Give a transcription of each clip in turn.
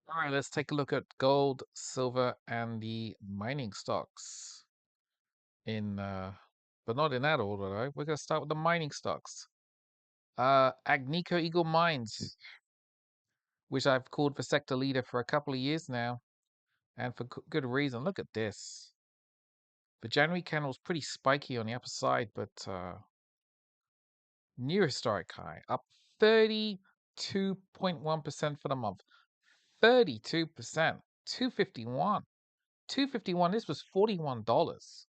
All right, let's take a look at gold, silver, and the mining stocks but not in that order, though. We're going to start with the mining stocks. Agnico Eagle Mines, which I've called for sector leader for a couple of years now, and for good reason. Look at this. The January candle was pretty spiky on the upper side, but new historic high, up 32.1% for the month. 32%, 251. 251, this was $41.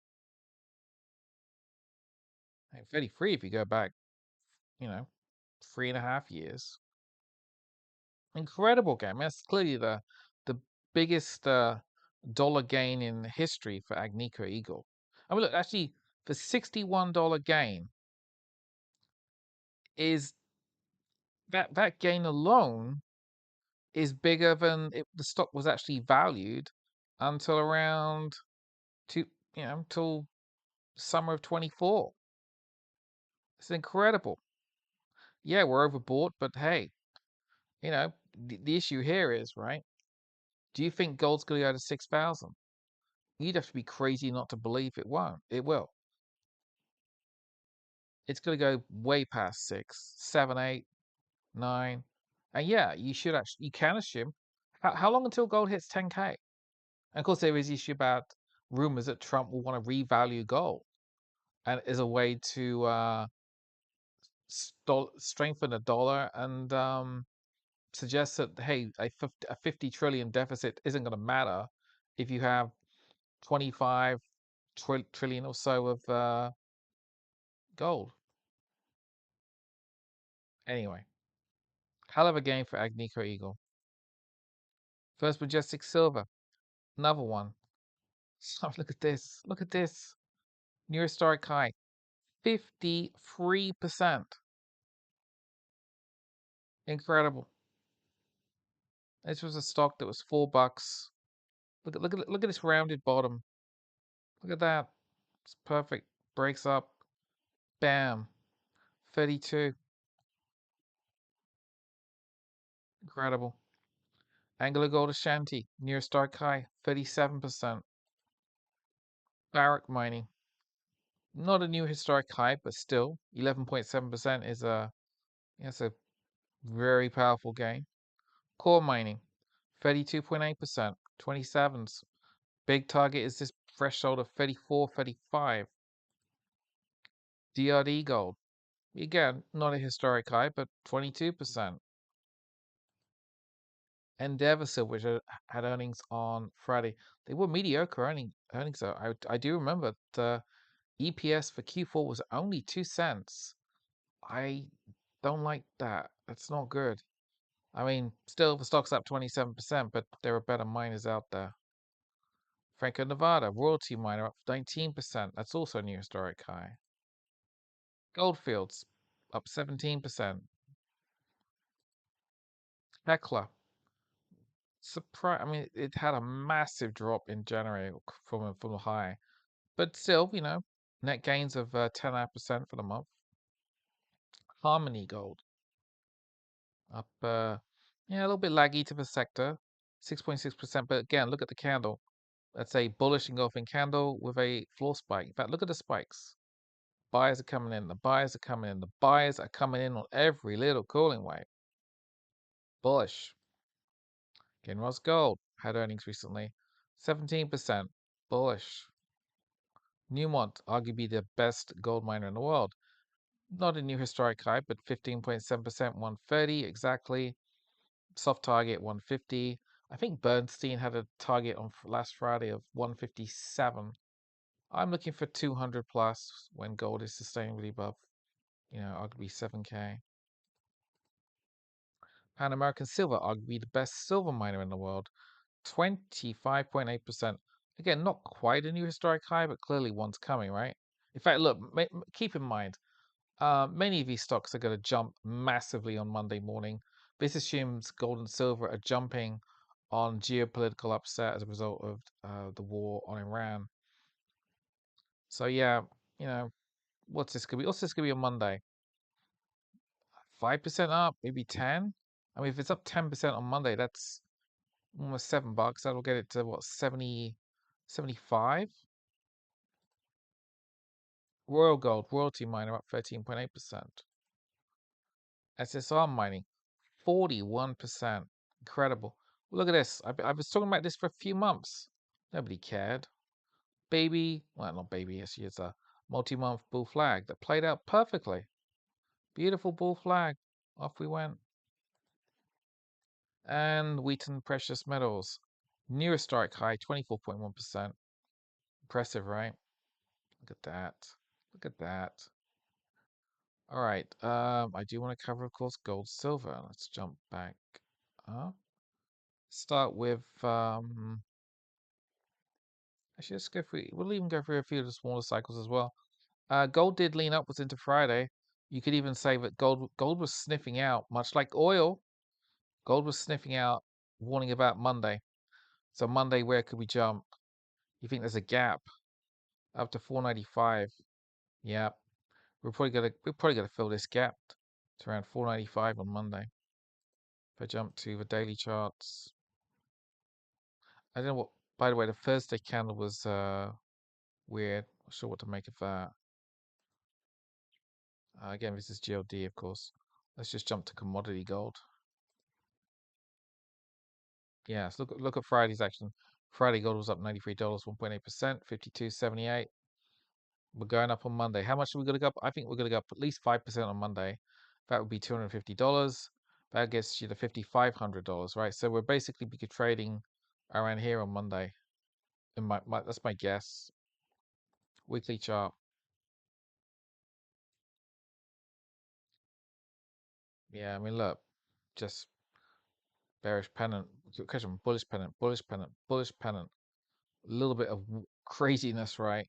And 33 if you go back, you know, 3.5 years. Incredible game. That's clearly the biggest dollar gain in history for Agnico Eagle. I mean, look, actually, the $61 gain is that gain alone is bigger than the stock was actually valued until around two, until summer of 24. It's incredible. Yeah, we're overbought, but hey, the issue here is, right? Do you think gold's going to go to 6,000? You'd have to be crazy not to believe it won't. It will. It's going to go way past 6, 7, 8, 9. And yeah, you can assume. How long until gold hits 10K? And of course, there is issue about rumors that Trump will want to revalue gold and as a way to strengthen the dollar and suggest that, hey, a 50 trillion deficit isn't going to matter if you have 25 trillion or so of gold. Anyway, hell of a game for Agnico Eagle. First Majestic Silver, another one. So look at this. Look at this. New historic high, 53%. Incredible. This was a stock that was $4. Look at this rounded bottom. Look at that. It's perfect. Breaks up. Bam. 32. Incredible. Anglo Gold Ashanti, near historic high, 37%. Barrick Mining, not a new historic high, but still 11.7% is it's a very powerful gain. Core Mining, 32.8%, 27s. Big target is this threshold of 34, 35. DRD Gold, again, not a historic high, but 22%. Endeavor Silver, which had earnings on Friday, they were mediocre earnings though. I do remember the EPS for Q4 was only 2 cents. I don't like that. That's not good. I mean, still the stock's up 27%, but there are better miners out there. Franco-Nevada, royalty miner up 19%. That's also a new historic high. Goldfields up 17%. Hecla, surprise. I mean, it had a massive drop in January from the high, but still, net gains of 10% for the month. Harmony Gold up, yeah, a little bit laggy to the sector, 6.6%. But again, look at the candle. That's a bullish engulfing candle with a floor spike. In fact, look at the spikes. Buyers are coming in. The buyers are coming in. The buyers are coming in on every little cooling wave. Bullish. Kinross Gold had earnings recently. 17% bullish. Newmont, arguably the best gold miner in the world. Not a new historic high, but 15.7%, 130 exactly. Soft target 150. I think Bernstein had a target on last Friday of 157. I'm looking for 200 plus when gold is sustainably above, arguably 7K. Pan American Silver, arguably the best silver miner in the world, 25.8%. Again, not quite a new historic high, but clearly one's coming, right? In fact, look, keep in mind, many of these stocks are going to jump massively on Monday morning. This assumes gold and silver are jumping on geopolitical upset as a result of the war on Iran. So yeah, what's this gonna be? What's this gonna be on Monday? 5% up, maybe 10. I mean, if it's up 10% on Monday, that's almost $7. That'll get it to what, 70, 75? Royal Gold, royalty miner up 13.8%. SSR mining, 41%. Incredible. Look at this. I was talking about this for a few months. Nobody cared. Baby, well, not baby, it's a multi-month bull flag that played out perfectly. Beautiful bull flag. Off we went. And Wheaton Precious Metals. New historic high, 24.1%. Impressive, right? Look at that. Look at that. All right. I do want to cover, of course, gold, silver. Let's jump back up. Start with actually let's go through we'll even go through a few of the smaller cycles as well. Gold did lean upwards into Friday. You could even say that gold was sniffing out, much like oil. Gold was sniffing out, warning about Monday. So Monday, where could we jump? You think there's a gap up to 495? Yeah, we're probably gonna fill this gap to around 495 on Monday. If I jump to the daily charts, I don't know what. By the way, the Thursday candle was weird. Not sure what to make of that. Again, this is GLD, of course. Let's just jump to commodity gold. Yes, look at Friday's action. Friday gold was up $93, 1.8%, 52.78. We're going up on Monday. How much are we going to go up? I think we're going to go up at least 5% on Monday. That would be $250. That gets you to $5,500, right? So we're basically be trading around here on Monday. In that's my guess. Weekly chart. Yeah, I mean, look, just bearish pennant, question, bullish pennant, bullish pennant, bullish pennant. A little bit of craziness, right?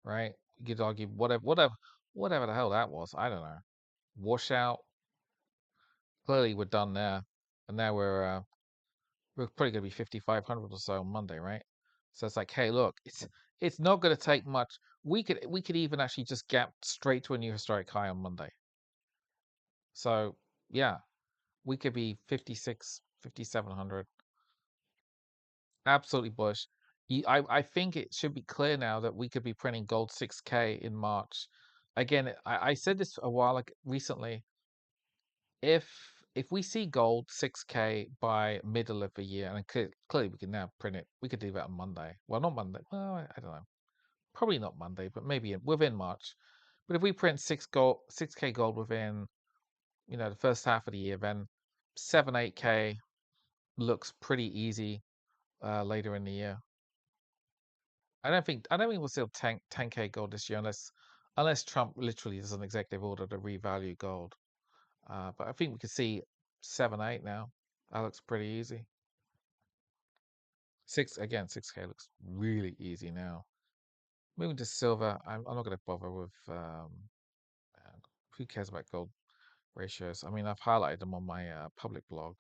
Right? You could argue whatever the hell that was. I don't know. Washout. Clearly, we're done there, and now we're probably gonna be 5,500 or so on Monday, right? So it's like, hey, look, it's not gonna take much. We could even actually just gap straight to a new historic high on Monday. So yeah, we could be 56, 5,700. Absolutely bullish. I think it should be clear now that we could be printing gold 6K in March. Again, I said this a while like recently. If if we see gold 6K by middle of the year, and clearly we can now print it, we could do that on Monday. Well, not Monday. Well, I don't know. Probably not Monday, but maybe within March. But if we print 6K gold within, the first half of the year, then 7, 8K looks pretty easy later in the year. I don't think we'll see 10K gold this year unless Trump literally does an executive order to revalue gold. But I think we could see 7, 8 now. That looks pretty easy. 6K looks really easy now. Moving to silver, I'm not going to bother with. Who cares about gold ratios? I mean, I've highlighted them on my public blog.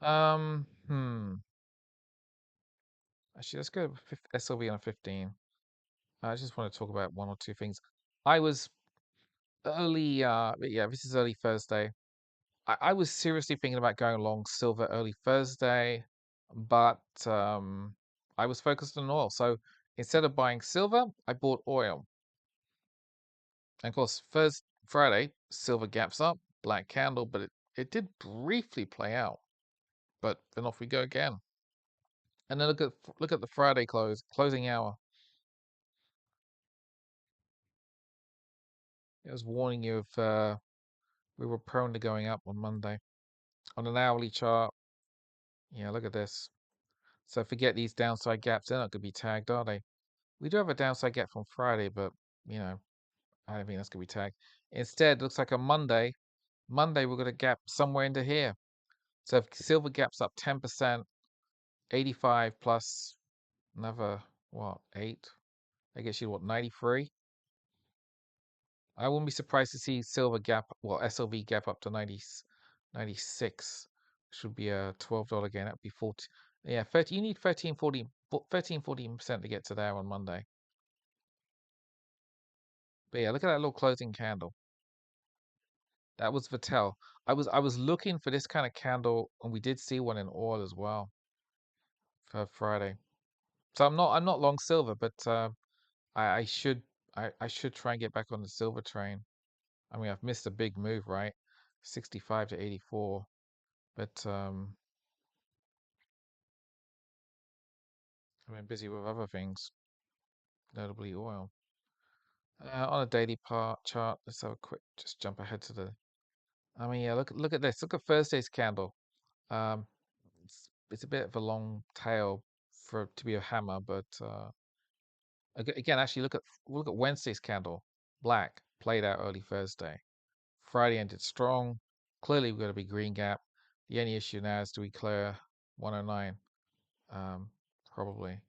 Um, hmm. Actually, let's go SLV on a 15. I just want to talk about one or two things. I was early. Yeah, this is early Thursday. I was seriously thinking about going along silver early Thursday, but I was focused on oil. So instead of buying silver, I bought oil. And of course, first Friday, silver gaps up, black candle, but it did briefly play out. But then off we go again. And then look at the Friday closing hour. It was warning you if we were prone to going up on Monday. On an hourly chart, yeah, look at this. So forget these downside gaps. They're not going to be tagged, are they? We do have a downside gap from Friday, but I don't think that's going to be tagged. Instead, it looks like a Monday we're going to gap somewhere into here. So if silver gaps up 10%, 85 plus another what 8? I guess you what 93. I wouldn't be surprised to see silver gap, well SLV gap up to 90, 96. Should be a $12 gain. That'd be 40. Yeah, 30. You need 13, 14% to get to there on Monday. But yeah, look at that little closing candle. That was Vatel. I was looking for this kind of candle, and we did see one in oil as well for Friday. So I'm not long silver, but I should I should try and get back on the silver train. I mean, I've missed a big move, right? 65 to 84, but I've been busy with other things, notably oil. On a daily chart, let's have a quick just jump ahead to the. I mean, yeah, look at this. Look at Thursday's candle. Um, it's a bit of a long tail for to be a hammer, but again, actually, look at Wednesday's candle. Black played out early Thursday. Friday ended strong. Clearly, we're going to be green gap. The only issue now is do we clear 109? Um, Probably.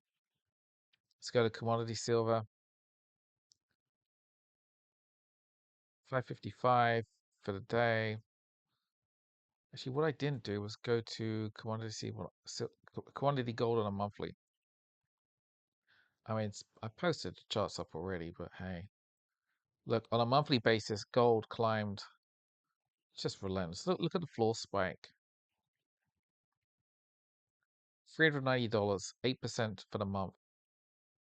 Let's go to commodity silver. 555 for the day. Actually, what I didn't do was go to commodity gold on a monthly. I mean, I posted the charts up already, but hey, look, on a monthly basis, gold climbed just relentless. Look at the floor spike. $390, 8% for the month.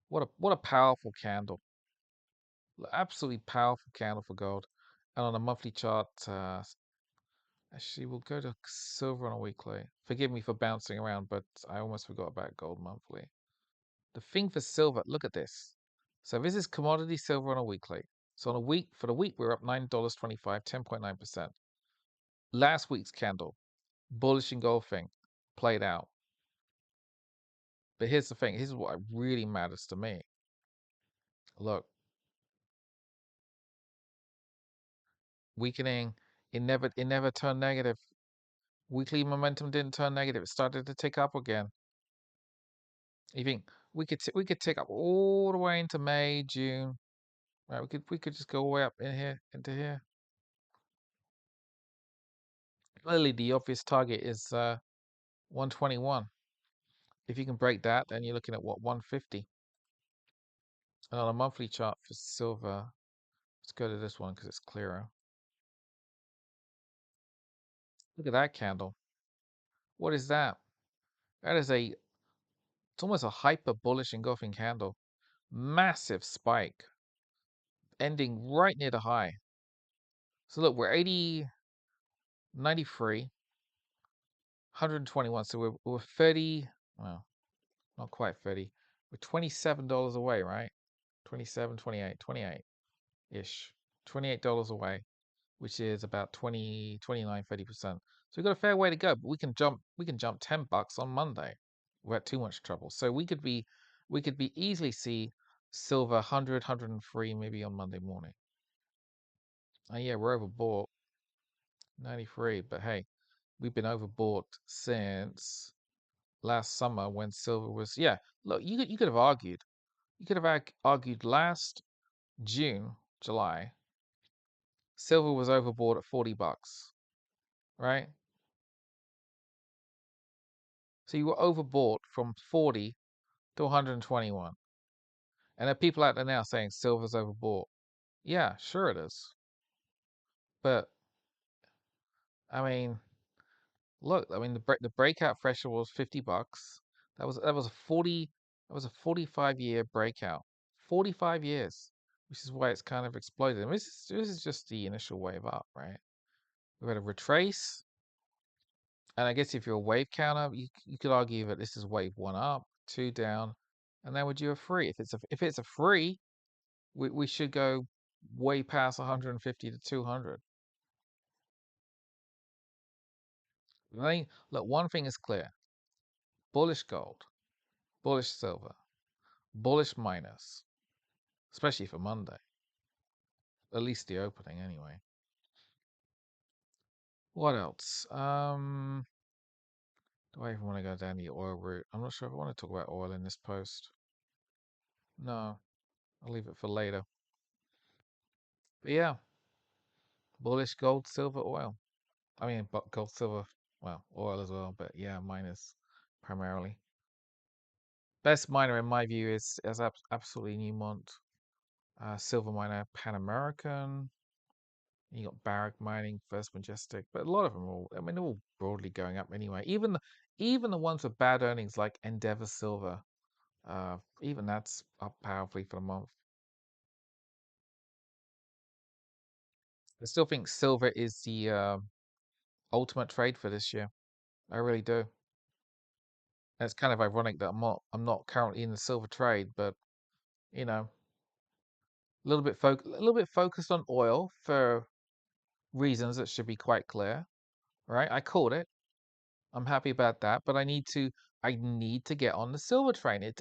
What a powerful candle. Absolutely powerful candle for gold. And on a monthly chart, actually, we'll go to silver on a weekly. Forgive me for bouncing around, but I almost forgot about gold monthly. The thing for silver, look at this. So this is commodity silver on a weekly. So on a week, for the week, we're up $9.25, 10.9%. Last week's candle, bullish engulfing, played out. But here's the thing. Here's what really matters to me. Look, weakening, it never turned negative. Weekly momentum didn't turn negative. It started to tick up again. You think we could tick up all the way into May, June. Right, we could just go way up in here into here. Clearly, the obvious target is 121. If you can break that, then you're looking at what 150. And on a monthly chart for silver, let's go to this one because it's clearer. Look at that candle. What is that? That is it's almost a hyper bullish engulfing candle. Massive spike ending right near the high. So look, we're 80, 93, 121. So we're 30, well, not quite 30. We're $27 away, right? 27, 28, 28-ish. $28 away, which is about 20, 29, 30%. So we've got a fair way to go, but we can jump $10 on Monday without too much trouble. So we could be easily see silver 100, 103 maybe on Monday morning. Oh yeah, we're overbought 93, but hey, we've been overbought since last summer when silver was, yeah. Look, you could have argued. You could have argued last June, July, silver was overbought at $40, right? So you were overbought from 40 to 121. And there are people out there now saying silver's overbought. Yeah, sure it is. But I mean, look, I mean the breakout threshold was $50. That was a 45-year breakout. 45 years, which is why it's kind of exploded. And this is just the initial wave up, right? We've had a retrace, and I guess if you're a wave counter, you could argue that this is wave one up, two down, and then would you a free? If it's a free, we should go way past 150 to 200. I think, look, one thing is clear: bullish gold, bullish silver, bullish miners, especially for Monday. At least the opening, anyway. What else? Do I even want to go down the oil route? I'm not sure if I want to talk about oil in this post. No, I'll leave it for later. But yeah, bullish gold, silver, oil. I mean, gold, silver, well, oil as well. But yeah, miners primarily. Best miner in my view is absolutely Newmont. Silver miner Pan American. You got Barrack Mining, First Majestic, but a lot of them are all, I mean, they're all broadly going up anyway. Even the ones with bad earnings like Endeavour Silver, even that's up powerfully for the month. I still think silver is the ultimate trade for this year. I really do. And it's kind of ironic that I'm not currently in the silver trade, but you know, a little bit focused on oil for reasons that should be quite clear, right? I called it. I'm happy about that, but I need to get on the silver train.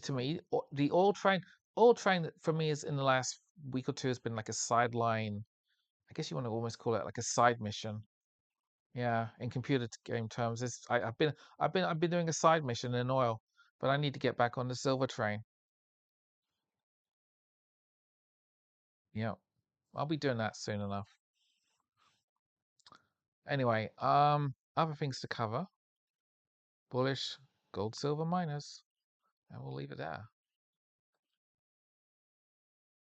To me the oil train for me is in the last week or two has been like a sideline. I guess you want to almost call it like a side mission. Yeah, in game terms, I've been doing a side mission in oil, but I need to get back on the silver train. Yeah, I'll be doing that soon enough. Anyway, other things to cover. Bullish gold silver miners, and we'll leave it there.